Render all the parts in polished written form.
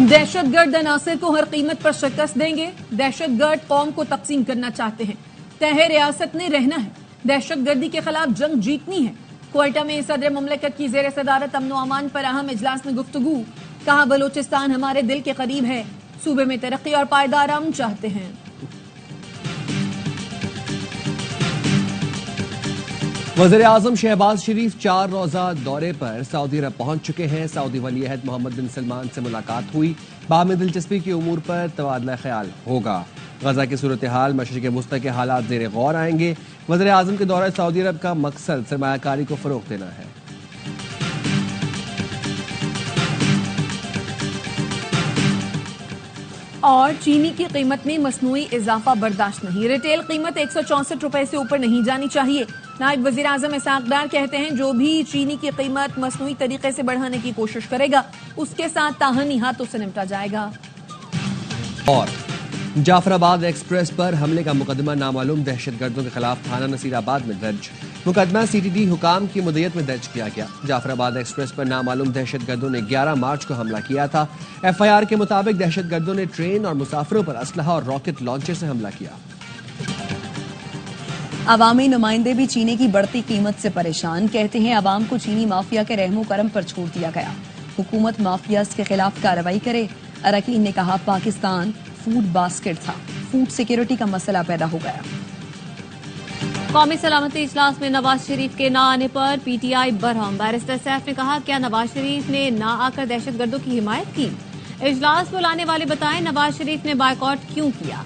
دہشت گرد عناصر کو ہر قیمت پر شکست دیں گے. دہشت گرد قوم کو تقسیم کرنا چاہتے ہیں. تہہ ریاست نے رہنا ہے. دہشت گردی کے خلاف جنگ جیتنی ہے. کوئٹہ میں صدر مملکت کی زیر صدارت امن و امان پر اہم اجلاس میں گفتگو. کہا بلوچستان ہمارے دل کے قریب ہے. صوبے میں ترقی اور پائیدار امن چاہتے ہیں. وزیر اعظم شہباز شریف 4 روزہ دورے پر سعودی عرب پہنچ چکے ہیں. سعودی ولی عہد محمد بن سلمان سے ملاقات ہوئی. باہمی دلچسپی کے امور پر تبادلہ خیال ہوگا. غزہ کی صورتحال، مشرق وسطی کے حالات زیر غور آئیں گے. وزیر اعظم کے دورہ سعودی عرب کا مقصد سرمایہ کاری کو فروغ دینا ہے. اور چینی کی قیمت میں مصنوعی اضافہ برداشت نہیں. ریٹیل قیمت 164 روپے سے اوپر نہیں جانی چاہیے. نائب وزیر اعظم اسحاق ڈار کہتے ہیں جو بھی چینی کی قیمت مصنوعی طریقے سے بڑھانے کی کوشش کرے گا اس کے ساتھ تاہنی ہاتھوں سے نمٹا جائے گا. اور جعفر آباد ایکسپریس پر حملے کا مقدمہ نامعلوم دہشت گردوں کے خلاف تھانہ نصیر آباد میں درج. مقدمہ CTD حکام کی مدیریت میں درج کیا گیا. جعفر آباد ایکسپریس پر نامعلوم دہشت گردوں نے 11 مارچ کو حملہ کیا تھا. FIR کے مطابق دہشت گردوں نے ٹرین اور مسافروں پر اسلحہ اور راکٹ لانچر سے حملہ کیا. عوامی نمائندے بھی چینی کی بڑھتی قیمت سے پریشان. کہتے ہیں عوام کو چینی مافیا کے رحم و کرم پر چھوڑ دیا گیا. حکومت مافیاز کے خلاف کارروائی کرے. اراکین نے کہا پاکستان فوڈ باسکٹ تھا. فوڈ سیکیورٹی کا مسئلہ پیدا ہو گیا. قومی سلامتی اجلاس میں نواز شریف کے نہ آنے پر PTI برہم. بیرسٹر سیف نے کہا کیا نواز شریف نے نہ آ کر دہشت گردوں کی حمایت کی؟ اجلاس بلانے والے بتائیں نواز شریف نے بائیکاٹ کیوں کیا؟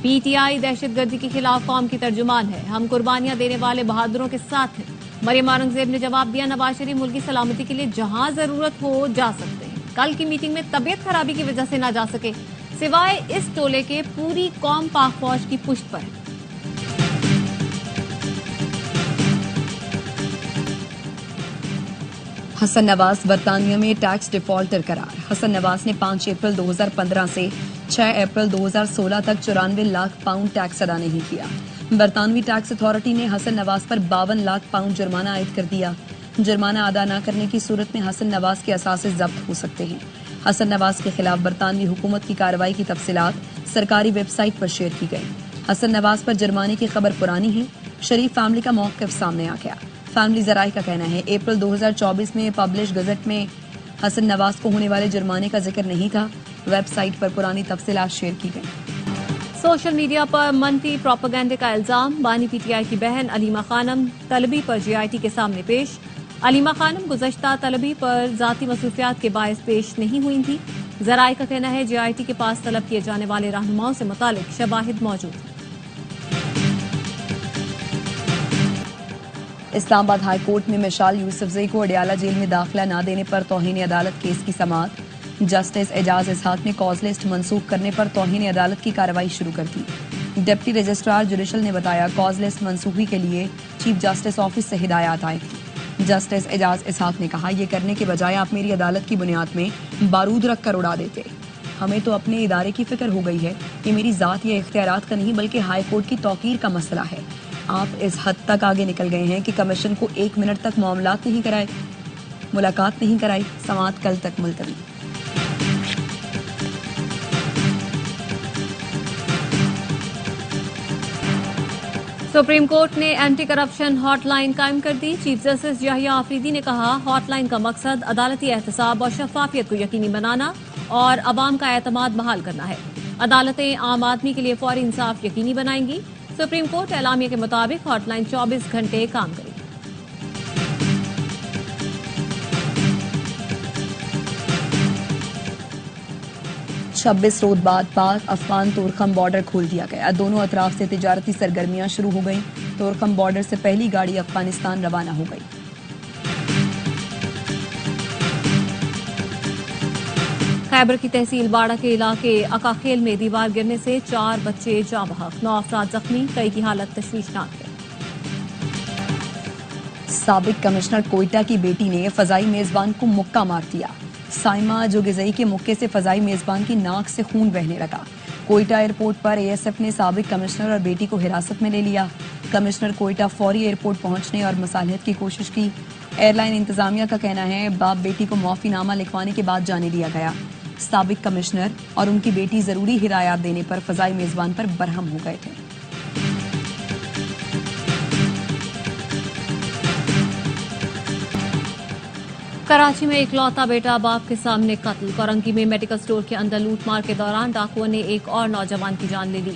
PTI دہشت گردی کے خلاف قوم کی ترجمان ہے. ہم قربانیاں دینے والے بہادروں کے ساتھ ہیں. مریم اورنگزیب نے جواب دیا نواز شریف ملک کی سلامتی کے لیے جہاں ضرورت ہو جا سکتے ہیں. کل کی میٹنگ میں طبیعت خرابی کی وجہ سے نہ جا سکے. سوائے اس ٹولے کے پوری قوم پاک فوج کی پشت پر ہے. حسن نواز برطانیہ میں ٹیکس ڈیفالٹر قرار. حسن نواز نے 5 اپریل 2015 سے 6 اپریل 2016 تک 94 لاکھ پاؤنڈ ٹیکس ادا نہیں کیا. برطانوی ٹیکس اتھارٹی نے حسن نواز پر 52 لاکھ پاؤنڈ جرمانہ عائد کر دیا. جرمانہ ادا نہ کرنے کی صورت میں حسن نواز کے اثاثے ضبط ہو سکتے ہیں. حسن نواز کے خلاف برطانوی حکومت کی کارروائی کی تفصیلات سرکاری ویب سائٹ پر شیئر کی گئی. حسن نواز پر جرمانے کی خبر پرانی ہے. شریف فیملی کا موقف سامنے آ گیا. فیملی ذرائع کا کہنا ہے اپریل 2024 میں پبلش گزٹ میں حسن نواز کو ہونے والے جرمانے کا ذکر نہیں تھا. ویب سائٹ پر پرانی تفصیلات شیئر کی گئی. سوشل میڈیا پر منفی پروپیگنڈے کا الزام. بانی PTI کی بہن علیمہ خانم طلبی پر GIT کے سامنے پیش. علیمہ خانم گزشتہ طلبی پر ذاتی مصروفیات کے باعث پیش نہیں ہوئی تھی. ذرائع کا کہنا ہے GIT کے پاس طلب کیے جانے والے رہنماؤں سے متعلق شواہد موجود ہیں. اسلام آباد ہائی کورٹ میں مشال یوسفزئی کو اڈیالہ جیل میں داخلہ نہ دینے پر توہین عدالت کیس کی سماعت. جسٹس اعجاز اسحاق نے کاز لسٹ منسوخ کرنے پر توہین عدالت کی کارروائی شروع کر دی. ڈپٹی رجسٹرار جوڈیشل نے بتایا کاز لسٹ منسوخی کے لیے چیف جسٹس آفس سے ہدایات آئی تھی. جسٹس اعجاز اسحاق نے کہا یہ کرنے کے بجائے آپ میری عدالت کی بنیاد میں بارود رکھ کر اڑا دیتے. ہمیں تو اپنے ادارے کی فکر ہو گئی ہے. یہ میری ذات یا اختیارات کا نہیں بلکہ ہائی کورٹ کی توقیر کا مسئلہ ہے. آپ اس حد تک آگے نکل گئے ہیں کہ کمیشن کو 1 منٹ تک معاملات نہیں کرائے، ملاقات نہیں کرائی. سماعت کل تک ملتوی. سپریم کورٹ نے اینٹی کرپشن ہاٹ لائن قائم کر دی. چیف جسٹس یحییٰ آفریدی نے کہا ہاٹ لائن کا مقصد عدالتی احتساب اور شفافیت کو یقینی بنانا اور عوام کا اعتماد بحال کرنا ہے. عدالتیں عام آدمی کے لیے فوری انصاف یقینی بنائیں گی. سپریم کورٹ اعلامیہ کے مطابق ہاٹ لائن 24 گھنٹے کام کرے گی. چھبیس روز بعد پاک افغان تورخم بارڈر کھول دیا گیا. دونوں اطراف سے تجارتی سرگرمیاں شروع ہو گئیں. تورخم بارڈر سے پہلی گاڑی افغانستان روانہ ہو گئی. خیبر کی تحصیل باڑہ کے علاقے اکاخیل میں دیوار گرنے سے 4 بچے جاں بحق، 9 افراد زخمی، کئی کی حالت تشویشناک ہے. سابق کمشنر کوئٹہ کی بیٹی نے فضائی میزبان کو مکہ مار دیا. سائمہ جوگزئی کے مکے سے فضائی میزبان کی ناک سے خون بہنے لگا. کوئٹہ ایئرپورٹ پر ASF نے سابق کمشنر اور بیٹی کو حراست میں لے لیا. کمشنر کوئٹہ فوری ایئرپورٹ پہنچنے اور مصالحت کی کوشش کی. ایئر لائن انتظامیہ کا کہنا ہے باپ بیٹی کو معافی نامہ لکھوانے کے بعد جانے دیا گیا. سابق کمشنر اور ان کی بیٹی ضروری ہدایات دینے پر فضائی میزبان پر برہم ہو گئے تھے۔ کراچی میں اکلوتا بیٹا باپ کے سامنے قتل۔ کورنگی میں میڈیکل سٹور کے اندر لوٹ مار کے دوران ڈاکوؤں نے ایک اور نوجوان کی جان لے لی۔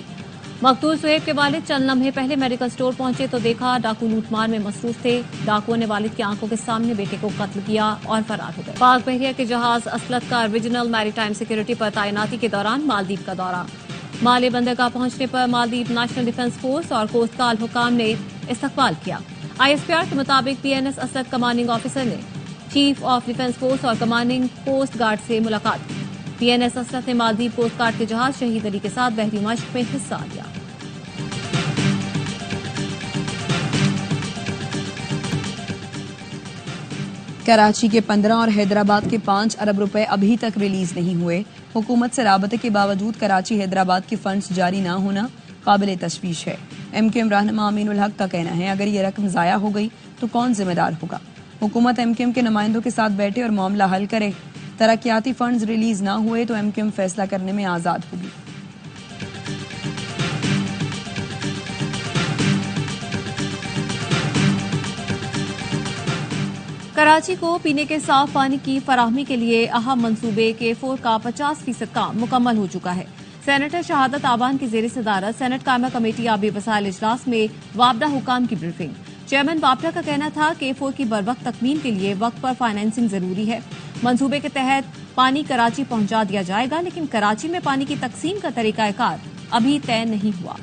مقتول سہیب کے والد چند لمحے پہلے میڈیکل سٹور پہنچے تو دیکھا ڈاکو لوٹ مار میں مصروف تھے۔ ڈاکوؤں نے والد کی آنکھوں کے سامنے بیٹے کو قتل کیا اور فرار ہو گئے۔ پاک بحریہ کے جہاز اسلط کا ریجنل میری ٹائم سیکورٹی پر تعیناتی کے دوران مالدیپ کا دورہ۔ مالے بندرگاہ پہنچنے پر مالدیپ نیشنل ڈیفنس فورس اور کوسٹ گارڈ حکام نے استقبال کیا۔ ISPR کے مطابق PNS اسلط کمانڈنگ آفیسر نے چیف آف ڈیفنس فورس اور کمانڈنگ کوسٹ گارڈ سے ملاقات کی۔ PNS اسلط نے مالدیپ کوسٹ گارڈ کے جہاز شہید علی کے ساتھ بحری مشق میں حصہ لیا۔ کراچی کے 15 اور حیدرآباد کے 5 ارب روپے ابھی تک ریلیز نہیں ہوئے۔ حکومت سے رابطے کے باوجود کراچی حیدرآباد کے فنڈز جاری نہ ہونا قابل تشویش ہے۔ MQM رہنما امین الحق کا کہنا ہے اگر یہ رقم ضائع ہو گئی تو کون ذمہ دار ہوگا؟ حکومت MQM کے نمائندوں کے ساتھ بیٹھے اور معاملہ حل کرے۔ ترقیاتی فنڈز ریلیز نہ ہوئے تو MQM فیصلہ کرنے میں آزاد ہوگی۔ کراچی کو پینے کے صاف پانی کی فراہمی کے لیے اہم منصوبے K4 کا 50% کام مکمل ہو چکا ہے۔ سینیٹر شہادت آبان کی زیر صدارت سینٹ قائمہ کمیٹی آبی وسائل اجلاس میں وابدہ حکام کی بریفنگ۔ چیئرمین باپٹا کا کہنا تھا K4 کی بروقت تکمیل کے لیے وقت پر فائنینسنگ ضروری ہے۔ منصوبے کے تحت پانی کراچی پہنچا دیا جائے گا لیکن کراچی میں پانی کی تقسیم کا طریقہ کار ابھی طے نہیں ہوا۔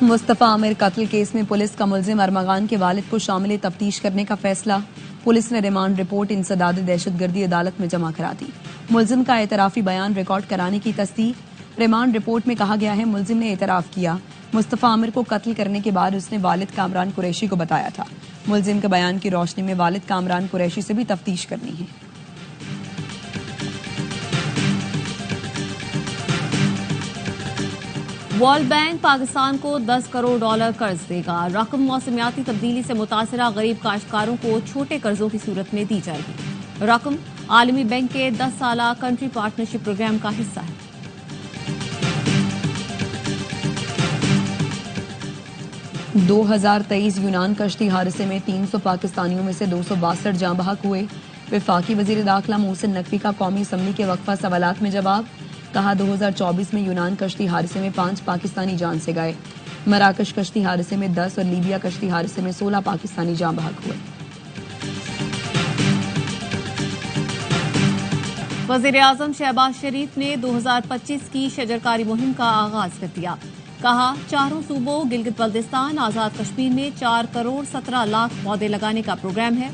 مصطفیٰ عامر قتل کیس میں پولیس کا ملزم ارمغان کے والد کو شامل تفتیش کرنے کا فیصلہ۔ پولیس نے ریمانڈ رپورٹ انسداد دہشت گردی عدالت میں جمع کرا دی۔ ملزم کا اعترافی بیان ریکارڈ کرانے کی تصدیق۔ ریمانڈ رپورٹ میں کہا گیا ہے ملزم نے اعتراف کیا مصطفیٰ عامر کو قتل کرنے کے بعد اس نے والد کامران قریشی کو بتایا تھا۔ ملزم کے بیان کی روشنی میں والد کامران قریشی سے بھی تفتیش کرنی ہے۔ ورلڈ بینک پاکستان کو $10 کروڑ قرض دے گا۔ رقم موسمیاتی تبدیلی سے متاثرہ غریب کاشتکاروں کو چھوٹے قرضوں کی صورت میں دی جائے گی۔ رقم عالمی بینک کے 10 سالہ کنٹری پارٹنرشپ پروگرام کا حصہ ہے۔ 2023 یونان کشتی حادثے میں 300 پاکستانیوں میں سے 262 جاں بحق ہوئے۔ وفاقی وزیر داخلہ محسن نقوی کا قومی اسمبلی کے وقفہ سوالات میں جواب۔ کہا 2024 میں یونان کشتی حادثے میں 5 پاکستانی جان سے گئے۔ مراکش کشتی حادثے میں 10 اور لیبیا کشتی حادثے میں 16 پاکستانی جاں بحق ہوئے۔ وزیر اعظم شہباز شریف نے 2025 کی شجرکاری مہم کا آغاز کر دیا۔ کہا 4 صوبوں گلگت بلتستان آزاد کشمیر میں 4 کروڑ 17 لاکھ پودے لگانے کا پروگرام ہے۔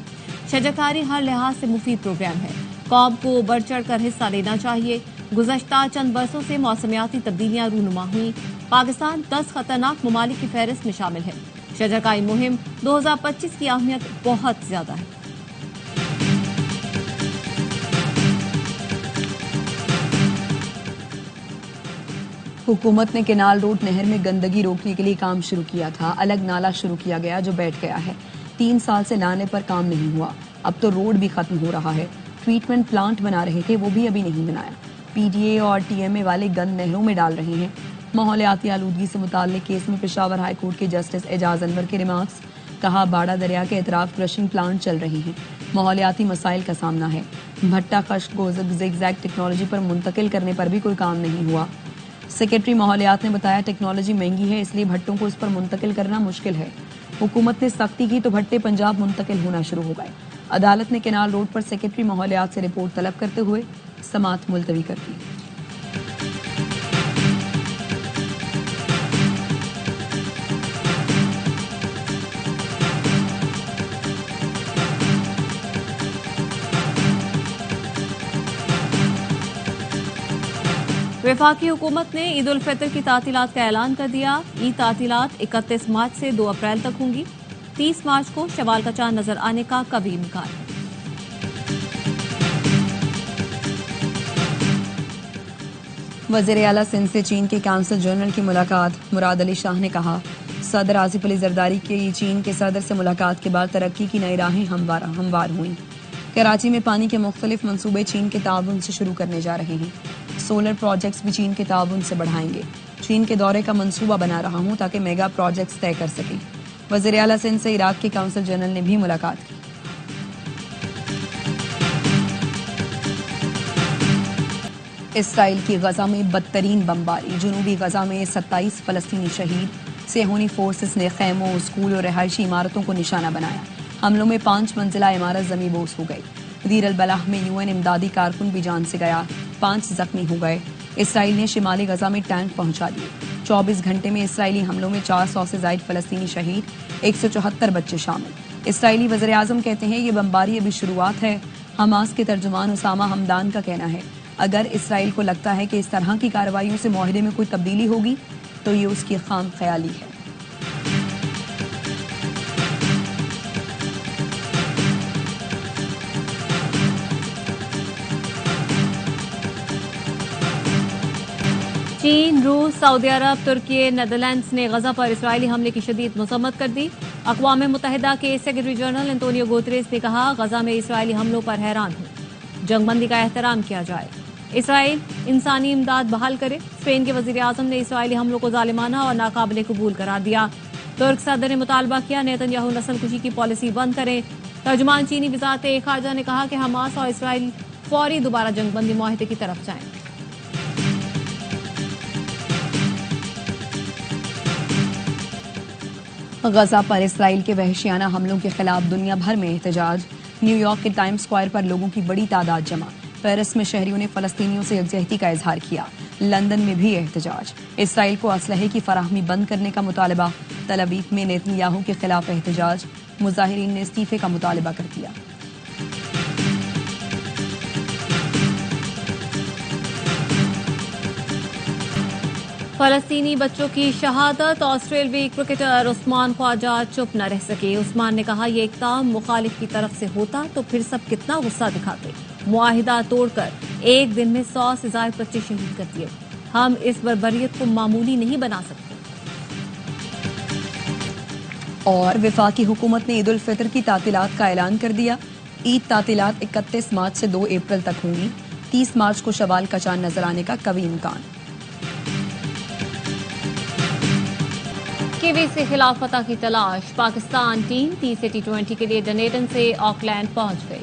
شجرکاری ہر لحاظ سے مفید پروگرام ہے۔ قوم کو بڑھ چڑھ کر حصہ لینا چاہیے۔ گزشتہ چند برسوں سے موسمیاتی تبدیلیاں رونما ہوئیں۔ پاکستان 10 خطرناک ممالک کی فہرست میں شامل ہے۔ شجرکاری مہم 2025 کی اہمیت بہت زیادہ ہے۔ حکومت نے کینال روڈ نہر میں گندگی روکنے کے لیے کام شروع کیا تھا۔ الگ نالا شروع کیا گیا جو بیٹھ گیا ہے۔ 3 سال سے نالے پر کام نہیں ہوا۔ اب تو روڈ بھی ختم ہو رہا ہے۔ ٹریٹمنٹ پلانٹ بنا رہے تھے وہ بھی ابھی نہیں بنایا۔ PDA اور TMA والے گند نہروں میں ڈال رہے ہیں۔ ماحولیاتی آلودگی سے متعلق کیس میں پشاور ہائی کورٹ کے جسٹس اعجاز انور کے ریمارکس۔ کہا باڑا دریا کے اطراف کرشنگ پلانٹ چل رہے ہیں۔ ماحولیاتی مسائل کا سامنا ہے۔ بھٹا خشک کو زگ زیگ ٹیکنالوجی پر منتقل کرنے پر بھی کوئی کام نہیں ہوا۔ سیکرٹری ماحولیات نے بتایا ٹیکنالوجی مہنگی ہے اس لیے بھٹوں کو اس پر منتقل کرنا مشکل ہے۔ حکومت نے سختی کی تو بھٹے پنجاب منتقل ہونا شروع ہو گئے۔ عدالت نے کینال روڈ پر سیکرٹری ماحولیات سے رپورٹ طلب کرتے ہوئے سماعت ملتوی کر دی۔ وفاقی حکومت نے عید الفطر کی تعطیلات کا اعلان کر دیا۔ عید تعطیلات 31 مارچ سے 2 اپریل تک ہوں گی۔ 30 مارچ کو شوال کا چاند نظر آنے کا قوی امکان ہے۔ وزیر اعلیٰ سندھ سے چین کے کونسل جنرل کی ملاقات۔ مراد علی شاہ نے کہا صدر آصف علی زرداری کی چین کے صدر سے ملاقات کے بعد ترقی کی نئی راہیں ہموار ہوئیں. کراچی میں پانی کے مختلف منصوبے چین کے تعاون سے شروع کرنے جا رہے ہیں. سولر پروجیکٹس بھی چین کے تعاون سے بڑھائیں گے. چین کے دورے کا منصوبہ بنا رہا ہوں تاکہ میگا پروجیکٹس طے کر سکیں. وزیر اعلیٰ سندھ سے عراق کے کونسل جنرل نے بھی ملاقات کی. اسرائیل کی غزہ میں بدترین بمباری. جنوبی غزہ میں 27 فلسطینی شہید. صہیونی فورسز نے خیموں، اسکول اور رہائشی عمارتوں کو نشانہ بنایا. حملوں میں 5 منزلہ عمارت زمیں بوس ہو گئی. دیر البلح میں UN امدادی کارکن بھی جان سے گیا. 5 زخمی ہو گئے. اسرائیل نے شمالی غزہ میں ٹینک پہنچا دیے. 24 گھنٹے میں اسرائیلی حملوں میں 400 سے زائد فلسطینی شہید، 174 بچے شامل. اسرائیلی وزیر اعظم کہتے ہیں یہ بمباری ابھی شروعات ہے. حماس کے ترجمان اسامہ حمدان کا کہنا ہے اگر اسرائیل کو لگتا ہے کہ اس طرح کی کارروائیوں سے معاہدے میں کوئی تبدیلی ہوگی تو یہ اس کی خام خیالی ہے. چین، روس، سعودی عرب، ترکی، نیدرلینڈز نے غزہ پر اسرائیلی حملے کی شدید مذمت کر دی. اقوام متحدہ کے سیکرٹری جنرل انتونیو گوتریس نے کہا غزہ میں اسرائیلی حملوں پر حیران ہوں. جنگ بندی کا احترام کیا جائے. اسرائیل انسانی امداد بحال کرے. اسپین کے وزیر اعظم نے اسرائیلی حملوں کو ظالمانہ اور ناقابل قبول قرار دیا. ترک صدر نے مطالبہ کیا نیتن یاہو نسل کشی کی پالیسی بند کریں. ترجمان چینی وزارت خارجہ نے کہا کہ حماس اور اسرائیل فوری دوبارہ جنگ بندی معاہدے کی طرف جائیں. غزہ پر اسرائیل کے وحشیانہ حملوں کے خلاف دنیا بھر میں احتجاج. نیو یارک کے ٹائم سکوائر پر لوگوں کی بڑی تعداد جمع. پیرس میں شہریوں نے فلسطینیوں سے یکجہتی کا اظہار کیا. لندن میں بھی احتجاج. اسرائیل کو اسلحے کی فراہمی بند کرنے کا مطالبہ. تل ابیب میں نیتن یاہو کے خلاف احتجاج. مظاہرین نے استعفے کا مطالبہ کر دیا. فلسطینی بچوں کی شہادت. آسٹریلوی کرکٹر عثمان خواجہ چپ نہ رہ سکے. عثمان نے کہا یہ اقدام مخالف کی طرف سے ہوتا تو پھر سب کتنا غصہ دکھاتے. معاہدہ توڑ کر ایک دن میں 100 سے زائد بچے شہید کر دیے. ہم اس بربریت کو معمولی نہیں بنا سکتے. اور وفاقی حکومت نے عید الفطر کی تعطیلات کا اعلان کر دیا. عید تعطیلات 31 مارچ سے 2 اپریل تک ہوں گی. 30 مارچ کو شوال کا چاند نظر آنے کا قوی امکان. کیویز کے خلاف فتح کی تلاش. پاکستان ٹیم 30 T20 کے لیے ڈنیٹن سے آکلینڈ پہنچ گئی.